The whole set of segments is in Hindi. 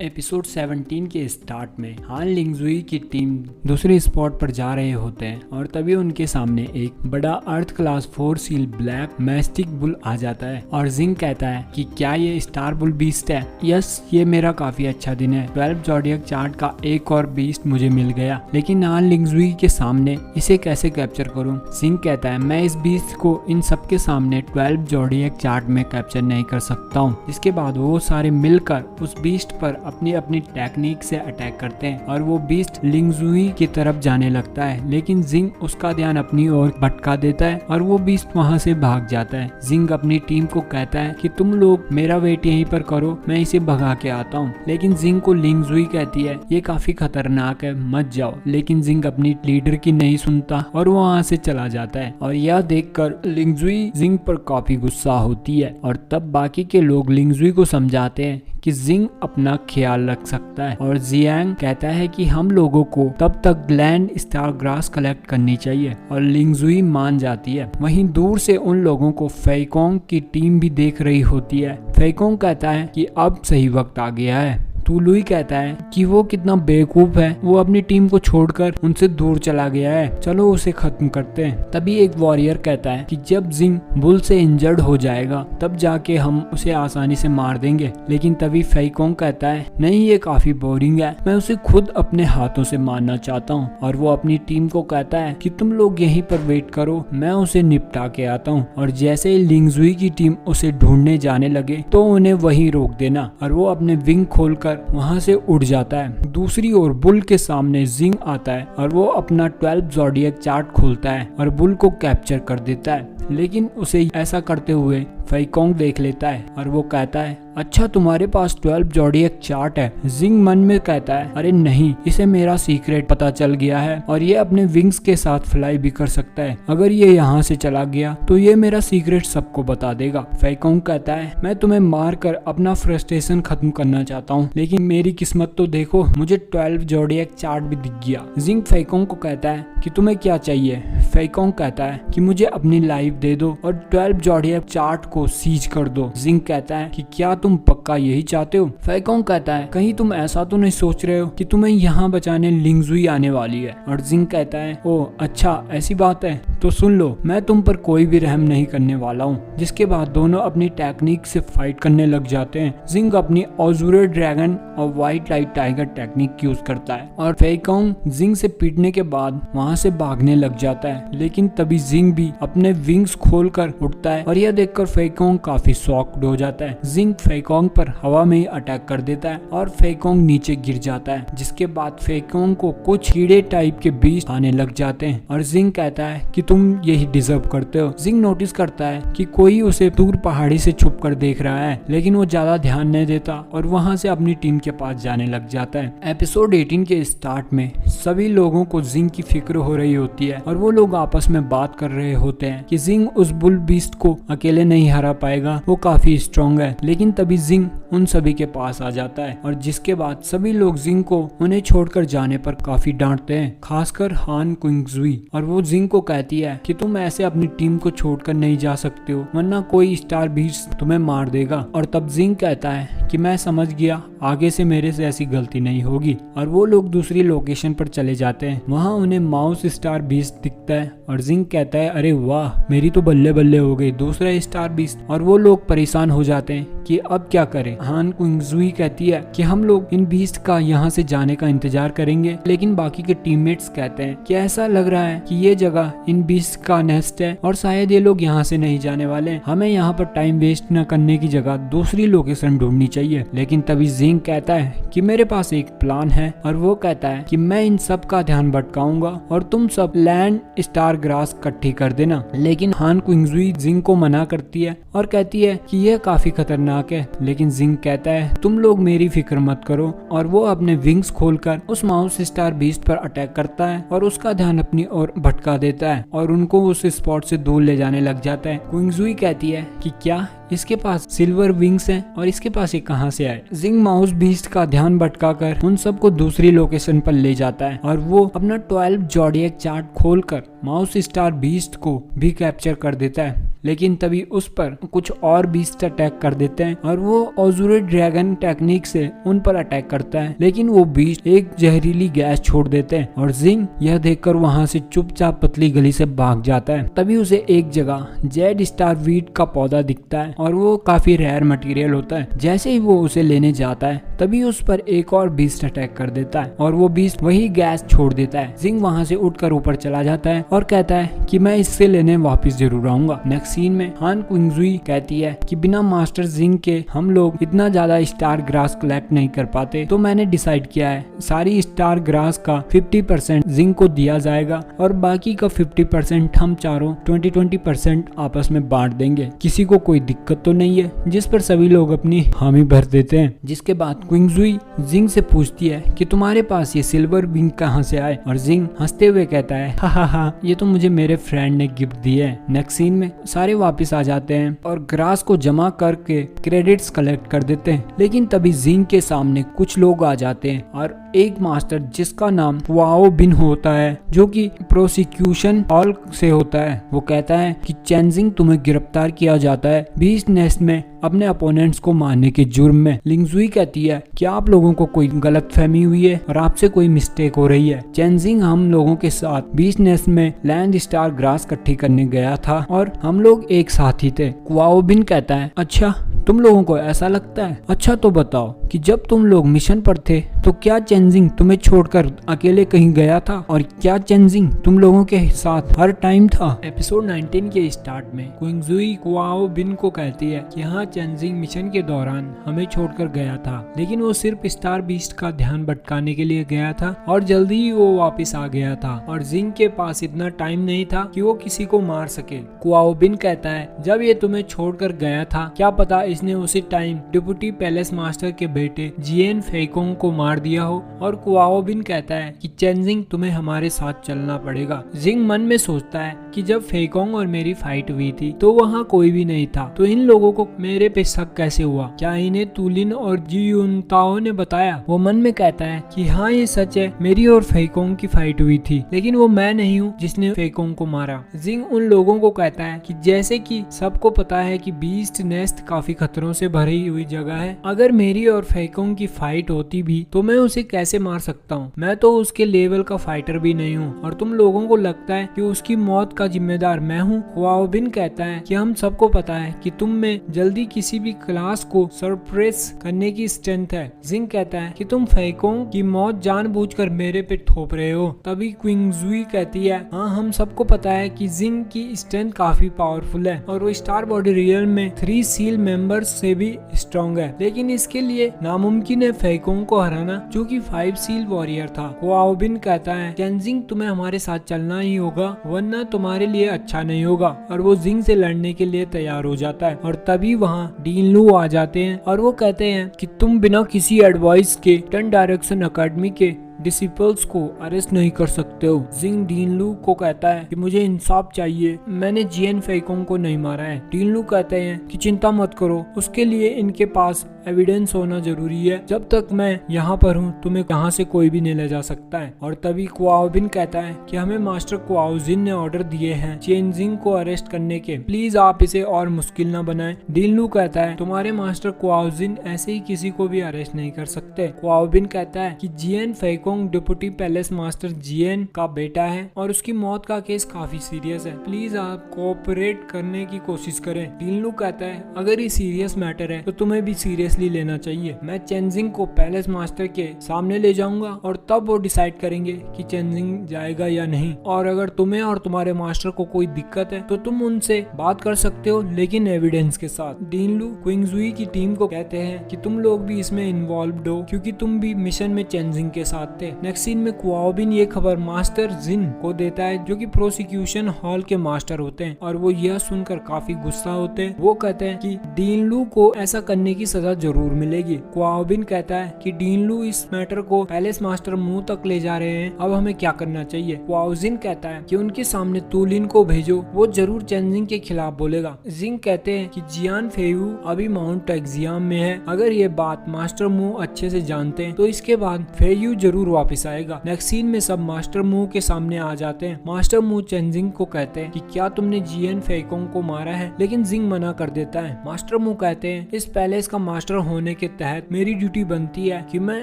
एपिसोड 17 के स्टार्ट में हान लिंगजुई की टीम दूसरे स्पॉट पर जा रहे होते हैं और तभी उनके सामने एक बड़ा earth class 4 seal black mastiff bull आ जाता है और जिंग कहता है कि क्या ये स्टार बुल बीस्ट है। यस, ये मेरा काफी अच्छा दिन है। 12 ज़ोडिएक चार्ट का एक और बीस्ट मुझे मिल गया, लेकिन हान लिंगजुई के सामने इसे कैसे कैप्चर करूं। जिंग कहता है मैं इस बीस्ट को इन सबके सामने 12 ज़ोडिएक चार्ट में कैप्चर नहीं कर सकता हूँ। इसके बाद वो सारे मिलकर उस बीस्ट पर अपनी अपनी टेक्निक से अटैक करते हैं और वो बीस्ट लिंगजुई की तरफ जाने लगता है, लेकिन जिंग उसका ध्यान अपनी ओर भटका देता है और वो बीस्ट वहां से भाग जाता है। जिंग अपनी टीम को कहता है कि तुम लोग मेरा वेट यहीं पर करो, मैं इसे भगा के आता हूँ। लेकिन जिंग को लिंगजुई कहती है ये काफी खतरनाक है, मत जाओ। लेकिन जिंग अपनी लीडर की नहीं सुनता और वो वहाँ से चला जाता है और यह देखकर लिंगजुई जिंग पर काफी गुस्सा होती है और तब बाकी के लोग लिंगजुई को समझाते हैं कि जिंग अपना ख्याल रख सकता है और जियांग कहता है कि हम लोगों को तब तक ग्लैंड स्टार ग्रास कलेक्ट करनी चाहिए और लिंगजुई मान जाती है। वहीं दूर से उन लोगों को फेकोंग की टीम भी देख रही होती है। फेकोंग कहता है कि अब सही वक्त आ गया है। तुलुई कहता है कि वो कितना बेवकूफ है, वो अपनी टीम को छोड़कर उनसे दूर चला गया है, चलो उसे खत्म करते हैं। तभी एक वॉरियर कहता है कि जब जिंग बुल से इंजर्ड हो जाएगा तब जाके हम उसे आसानी से मार देंगे। लेकिन तभी फेकोंग कहता है नहीं, ये काफी बोरिंग है, मैं उसे खुद अपने हाथों से मारना चाहता हूँ। और वो अपनी टीम को कहता है कि तुम लोग यहीं पर वेट करो, मैं उसे निपटा के आता हूँ। और जैसे ही लिंगजुई की टीम उसे ढूंढने जाने लगे तो उन्हें वहीं रोक देना और वो अपने विंग खोलकर वहां से उड़ जाता है। दूसरी ओर बुल के सामने जिंग आता है और वो अपना 12 ज़ोडिएक चार्ट खोलता है और बुल को कैप्चर कर देता है। लेकिन उसे ऐसा करते हुए फेकोंग देख लेता है और वो कहता है अच्छा, तुम्हारे पास 12 ज़ोडिएक चार्ट है। जिंग मन में कहता है अरे नहीं, इसे मेरा सीक्रेट पता चल गया है और ये अपने विंग्स के साथ फ्लाई भी कर सकता है। अगर ये यहाँ से चला गया तो ये मेरा सीक्रेट सबको बता देगा। फेकोंग कहता है मैं तुम्हें मार कर अपना फ्रस्ट्रेशन खत्म करना चाहता हूँ, लेकिन मेरी किस्मत तो देखो, मुझे 12 ज़ोडिएक चार्ट भी दिख गया। जिंग फेकोंग को कहता है कि तुम्हें क्या चाहिए। फेकोंग कहता है कि मुझे अपनी लाइफ दे दो और 12 ज़ोडिएक चार्ट को सीज कर दो। जिंग कहता है कि क्या तुम पक्का यही चाहते हो। फेकोंग कहता है कहीं तुम ऐसा तो नहीं सोच रहे हो कि तुम्हें यहाँ बचाने लिंगजुई आने वाली है। और जिंग कहता है ओ अच्छा, ऐसी बात है तो सुन लो, मैं तुम पर कोई भी रहम नहीं करने वाला हूँ। जिसके बाद दोनों अपनी टेक्निक से फाइट करने लग जाते हैं। जिंग अपनी ऑजुरे ड्रैगन और white light tiger technique use करता है और फेकोंग जिंग से पीटने के बाद वहाँ से भागने लग जाता है। लेकिन तभी जिंग भी अपने विंग्स खोलकर उठता है और यह देखकर फेकोंग काफी शॉक्ड हो जाता है। जिंग फेकोंग पर हवा में ही अटैक कर देता है और फेकोंग नीचे गिर जाता है। जिसके बाद फेकोंग को कुछ कीड़े टाइप के बीज आने लग जाते हैं और जिंग कहता है कि तुम यही डिजर्व करते हो। जिंग नोटिस करता है कि कोई उसे दूर पहाड़ी से छुप कर देख रहा है, लेकिन वो ज्यादा ध्यान नहीं देता और वहाँ से अपनी टीम के पास जाने लग जाता है। एपिसोड 18 के स्टार्ट में सभी लोगों को जिंग की फिक्र हो रही होती है और वो लोग आपस में बात कर रहे होते हैं कि जिंग उस बुल बीस्ट को अकेले नहीं हरा पाएगा, वो काफी स्ट्रॉन्ग है। लेकिन तभी जिंग उन सभी के पास आ जाता है और जिसके बाद सभी लोग जिंग को उन्हें छोड़कर जाने पर काफी डांटते हैं, खासकर हान कुंगजुई। और वो जिंग को कहती है कि तुम ऐसे अपनी टीम को छोड़कर नहीं जा सकते हो, वरना कोई स्टार बीस्ट तुम्हें मार देगा। और तब जिंग कहता है कि मैं समझ गया, आगे से मेरे से ऐसी गलती नहीं होगी। और वो लोग दूसरी लोकेशन पर चले जाते हैं। वहाँ उन्हें माउस स्टार बीस्ट दिखता है और जिंग कहता है अरे वाह, मेरी तो बल्ले बल्ले हो गई, दूसरा स्टार बीस्ट। और वो लोग परेशान हो जाते हैं कि अब क्या करें। हान कुंगजुई कहती है कि हम लोग इन बीस्ट का यहाँ से जाने का इंतजार करेंगे। लेकिन बाकी के टीममेट्स कहते हैं कि ऐसा लग रहा है कि ये जगह इन बीस्ट का नेस्ट है और शायद ये लोग यहाँ से नहीं जाने वाले, हमें यहाँ पर टाइम वेस्ट न करने की जगह दूसरी लोकेशन ढूंढनी चाहिए। लेकिन तभी जिंग कहता है कि मेरे पास एक प्लान है और वो कहता है कि मैं इन सब का ध्यान भटकाऊंगा और तुम सब लैंड स्टार ग्रास इकट्ठी कर देना। लेकिन हान कुंगजुई जिंग को मना करती है और कहती है कि यह काफी खतरनाक है। लेकिन जिंग कहता है तुम लोग मेरी फिक्र मत करो और वो अपने विंग्स खोलकर उस माउस स्टार बीस्ट पर अटैक करता है और उसका ध्यान अपनी ओर भटका देता है और उनको उस स्पॉट से दूर ले जाने लग जाता है। कुंगजुई कहती है कि क्या इसके पास सिल्वर विंग्स हैं और इसके पास ये कहाँ से आए। जिंग माउस बीस्ट का ध्यान भटकाकर उन सबको दूसरी लोकेशन पर ले जाता है और वो अपना 12 जॉडियक चार्ट खोलकर माउस स्टार बीस्ट को भी कैप्चर कर देता है। लेकिन तभी उस पर कुछ और बीस्ट अटैक कर देते हैं और वो ऑजुरे ड्रैगन टेक्निक से उन पर अटैक करता है, लेकिन वो बीस्ट एक जहरीली गैस छोड़ देते हैं और जिंग यह देखकर वहां से चुपचाप पतली गली से भाग जाता है। तभी उसे एक जगह जेड स्टार वीट का पौधा दिखता है और वो काफी रेयर मटेरियल होता है। जैसे ही वो उसे लेने जाता है तभी उस पर एक और बीस्ट अटैक कर देता है और वो बीस्ट वही गैस छोड़ देता है। जिंग वहां से उठकर ऊपर चला जाता है और कहता है कि मैं इससे लेने वापस जरूर आऊंगा। नेक्स्ट सीन में हान क्विंगजुई कहती है कि बिना मास्टर जिंग के हम लोग इतना ज्यादा स्टार ग्रास कलेक्ट नहीं कर पाते, तो मैंने डिसाइड किया है सारी स्टार ग्रास का 50% जिंग को दिया जाएगा और बाकी का 50% हम चारों 20-20% आपस में बांट देंगे। किसी को कोई दिक्कत तो नहीं है? जिस पर सभी लोग अपनी हामी भर देते हैं। जिसके बाद क्विंगजुई जिंग से पूछती है कि तुम्हारे पास ये सिल्वर विंग कहाँ से आए, और जिंग हंसते हुए कहता है हा ये तो मुझे मेरे फ्रेंड ने गिफ्ट दी है। नेक्स्ट सीन में सारे वापस आ जाते हैं और ग्रास को जमा करके क्रेडिट्स कलेक्ट कर देते हैं। लेकिन तभी जिंग के सामने कुछ लोग आ जाते हैं और एक मास्टर जिसका नाम वाओ बिन होता है, जो कि प्रोसिक्यूशन हॉल से होता है, वो कहता है कि चेंजिंग तुम्हें गिरफ्तार किया जाता है बीस्ट नेस्ट में अपने अपोनेंट्स को मारने के जुर्म में। लिंगजुई कहती है कि आप लोगों को कोई गलतफहमी हुई है और आपसे कोई मिस्टेक हो रही है। चेंजिंग हम लोगों के साथ बीस्ट नेस्ट में लैंड स्टार ग्रास इकट्ठी करने गया था और हम लोग एक साथ ही थे। क्वाओबिन कहता है अच्छा तुम लोगों को ऐसा लगता है, अच्छा तो बताओ कि जब तुम लोग मिशन पर थे तो क्या चेंजिंग तुम्हें छोड़कर अकेले कहीं गया था, और क्या चेंजिंग तुम लोगों के साथ हर टाइम था। एपिसोड 19 के स्टार्ट में क्विंगजुई क्वाओबिन को कहती है कि हाँ चेंजिंग मिशन के दौरान हमें छोड़कर गया था, लेकिन वो सिर्फ स्टार बीस्ट का ध्यान भटकाने के लिए गया था और जल्दी ही वो वापस आ गया था और जिंग के पास इतना टाइम नहीं था कि वो किसी को मार सके। क्वाओबिन कहता है जब ये तुम्हें छोड़कर गया था क्या पता इसने उसी टाइम डिप्टी पैलेस मास्टर के बेटे जियन फेकोंग को मार दिया हो। और क्वाओबिन कहता है कि चेंजिंग तुम्हें हमारे साथ चलना पड़ेगा। जिंग मन में सोचता है कि जब फेकोंग और मेरी फाइट हुई थी तो वहाँ कोई भी नहीं था, तो इन लोगों को मेरे पे शक कैसे हुआ? क्या इन्हें तुलिन और जियुनताओ ने बताया? वो मन में कहता है कि हाँ ये सच है, मेरी और फेकोंग की फाइट हुई थी, लेकिन वो मैं नहीं हूँ जिसने फेकोंग को मारा। जिंग उन लोगों को कहता है कि जैसे कि सबको पता है कि बीस्ट नेस्ट काफी खतरों से भरी हुई जगह है, अगर मेरी और फेकोंग की फाइट होती भी तो मैं उसे कैसे मार सकता हूँ? मैं तो उसके लेवल का फाइटर भी नहीं हूँ और तुम लोगों को लगता है कि उसकी मौत का जिम्मेदार मैं हूँ। क्वाओबिन कहता है कि हम सबको पता है कि तुम में जल्दी किसी भी क्लास को सरप्रेस करने की स्ट्रेंथ है। जिंग कहता है कि तुम फेकोंग की मौत जानबूझकर मेरे पे थोप रहे हो। तभी क्विंगजुई कहती है हाँ हम सबको पता है कि जिंग की स्ट्रेंथ काफी पावरफुल है और वो स्टार बॉडी रियल में 3 सील मेंबर्स से भी स्ट्रॉन्ग है, लेकिन इसके लिए नामुमकिन है फेकोंग को हराना जो कि 5 सील वॉरियर था। क्वाओबिन कहता है चेंजिंग तुम्हें हमारे साथ चलना ही होगा वरना तुम्हारे लिए अच्छा नहीं होगा, और वो जिंग से लड़ने के लिए तैयार हो जाता है। और तभी वहाँ डीन लू आ जाते हैं और वो कहते हैं कि तुम बिना किसी एडवाइस के 10 डायरेक्शन अकेडमी के डिसिपल्स को अरेस्ट नहीं कर सकते हो। जिंग डीन लू को कहता है कि मुझे इंसाफ चाहिए, मैंने जियन फेकोंग को नहीं मारा है। डीन लू कहते हैं कि चिंता मत करो, उसके लिए इनके पास एविडेंस होना जरूरी है, जब तक मैं यहाँ पर हूँ तुम्हें यहाँ से कोई भी नहीं ले जा सकता है। और तभी क्वाओबिन कहता है कि हमें मास्टर क्वाओजिन ने ऑर्डर दिए हैं चेंजिंग को अरेस्ट करने के, प्लीज आप इसे और मुश्किल न बनाएं। डीन लू कहता है तुम्हारे मास्टर क्वाओजिन ऐसे ही किसी को भी अरेस्ट नहीं कर सकते। क्वाओबिन कहता है कि जियन फेकोंग डिप्टी पैलेस मास्टर जियन का बेटा है और उसकी मौत का केस काफी सीरियस है, प्लीज आप कोऑपरेट करने की कोशिश करें। डीन लू कहता है अगर ये सीरियस मैटर है तो तुम्हें भी सीरियसली लेना चाहिए। मैं चेंजिंग को पैलेस मास्टर के सामने ले जाऊंगा और तब वो डिसाइड करेंगे कि चेंजिंग जाएगा या नहीं, और अगर तुम्हें और तुम्हारे मास्टर को कोई दिक्कत है तो तुम उनसे बात कर सकते हो, लेकिन एविडेंस के साथ। डीन लू क्विंगजुई की टीम को कहते हैं कि तुम लोग भी इसमें इन्वॉल्व्ड हो क्योंकि तुम भी मिशन में चेंजिंग के साथ सकते। नेक्स्ट सीन में क्वाओबिन ये खबर मास्टर जिन को देता है जो कि प्रोसिक्यूशन हॉल के मास्टर होते हैं और वो यह सुनकर काफी गुस्सा होते हैं। वो कहते हैं कि डीन लू को ऐसा करने की सजा जरूर मिलेगी। क्वाओबिन कहता है कि डीन लू इस मैटर को पैलेस मास्टर मुंह तक ले जा रहे हैं, अब हमें क्या करना चाहिए। क्वाओजिन कहता है कि उनके सामने तूलिन को भेजो, वो जरूर चेंजिंग के खिलाफ बोलेगा। जिंग कहते हैं कि जियान फेयू अभी माउंट एक्सियाम में है, अगर ये बात मास्टर मुंह अच्छे से जानते हैं तो इसके बाद फेयू जरूर वापस आएगा। नेक्स्ट सीन में सब मास्टर मुंह के सामने आ जाते हैं। मास्टर मुंह चेंजिंग को कहते हैं कि क्या तुमने जियन फेकोंग को मारा है, लेकिन जिंग मना कर देता है। मास्टर मुंह कहते हैं इस पैलेस का मास्टर होने के तहत मेरी ड्यूटी बनती है कि मैं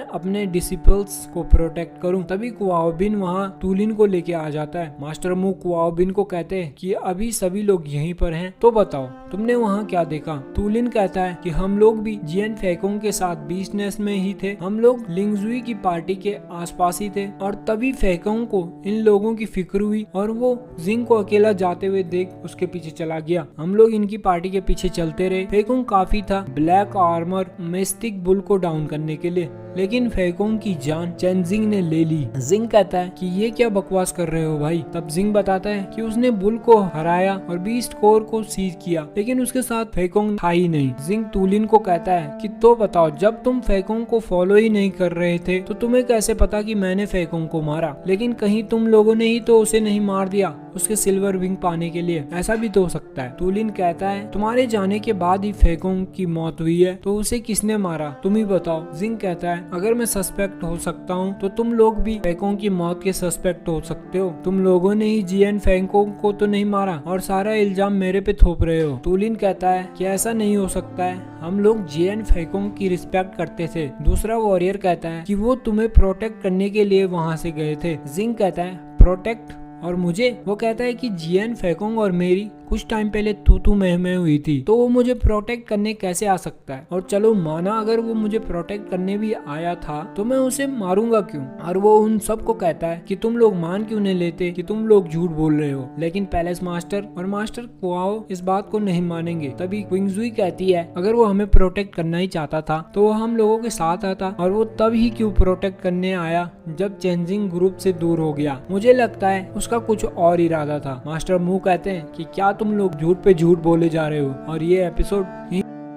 अपने डिसिपल्स को प्रोटेक्ट करूं। तभी क्वाओबिन वहां तूलिन को लेके आ जाता है। मास्टर मुंह क्वाओबिन को कहते हैं कि अभी सभी लोग यहीं पर हैं, तो बताओ तुमने वहाँ क्या देखा। तूलिन कहता है कि हम लोग भी जियन फेकोंग के साथ बिजनेस में ही थे, हम लोग लिंगजुई की पार्टी के आसपास ही थे और तभी फेकोंग को इन लोगों की फिक्र हुई और वो जिंग को अकेला जाते हुए देख उसके पीछे चला गया। हम लोग इनकी पार्टी के पीछे चलते रहे। फेकोंग काफी था ब्लैक आर्मर मिस्टिक बुल को डाउन करने के लिए, लेकिन फेकोंग की जान चेंजिंग ने ले ली। जिंग कहता है कि ये क्या बकवास कर रहे हो भाई। तब जिंग बताता है कि उसने बुल को हराया और बीस्ट कोर को सीज किया, लेकिन उसके साथ फेकोंग था ही नहीं। जिंग तूलिन को कहता है कि तो बताओ जब तुम फेकोंग को फॉलो ही नहीं कर रहे थे तो तुम्हें कैसे पता कि मैंने फेकोंग को मारा, लेकिन कहीं तुम लोगों ने ही तो उसे नहीं मार दिया उसके सिल्वर विंग पाने के लिए, ऐसा भी तो हो सकता है। तूलिन कहता है तुम्हारे जाने के बाद ही फेकोंग की मौत हुई है, तो उसे किसने मारा तुम ही बताओ। जिंग कहता है अगर मैं सस्पेक्ट हो सकता हूँ तो तुम लोग भी फेकोंग की मौत के सस्पेक्ट हो सकते हो। तुम लोगों ने ही जियन फेकोंग को तो नहीं मारा और सारा इल्जाम मेरे पे थोप रहे हो। तूलिन कहता है कि ऐसा नहीं हो सकता है, हम लोग जियन फेकोंग की रिस्पेक्ट करते थे। दूसरा वॉरियर कहता है कि वो तुम्हें प्रोटेक्ट करने के लिए वहाँ से गए थे। जिंग कहता है प्रोटेक्ट और मुझे। वो कहता है कि जियन फेकोंग और मेरी कुछ टाइम पहले तू मैं हुई थी, तो वो मुझे प्रोटेक्ट करने कैसे आ सकता है। और चलो माना अगर वो मुझे प्रोटेक्ट करने भी आया था तो मैं उसे मारूंगा क्यों। और वो उन सबको कहता है कि तुम लोग मान क्यों नहीं लेते कि तुम लोग झूठ बोल रहे हो। लेकिन पैलेस मास्टर और मास्टर क्वाओ इस बात को नहीं मानेंगे। तभी क्विंगजुई कहती है अगर वो हमें प्रोटेक्ट करना ही चाहता था तो वो हम लोगों के साथ आता, और वो तब ही क्यों प्रोटेक्ट करने आया जब चेंजिंग ग्रुप से दूर हो गया। मुझे लगता है उसका कुछ और इरादा था। मास्टर मुंह कहते हैं कि क्या तुम लोग झूठ पे झूठ बोले जा रहे हो। और ये एपिसोड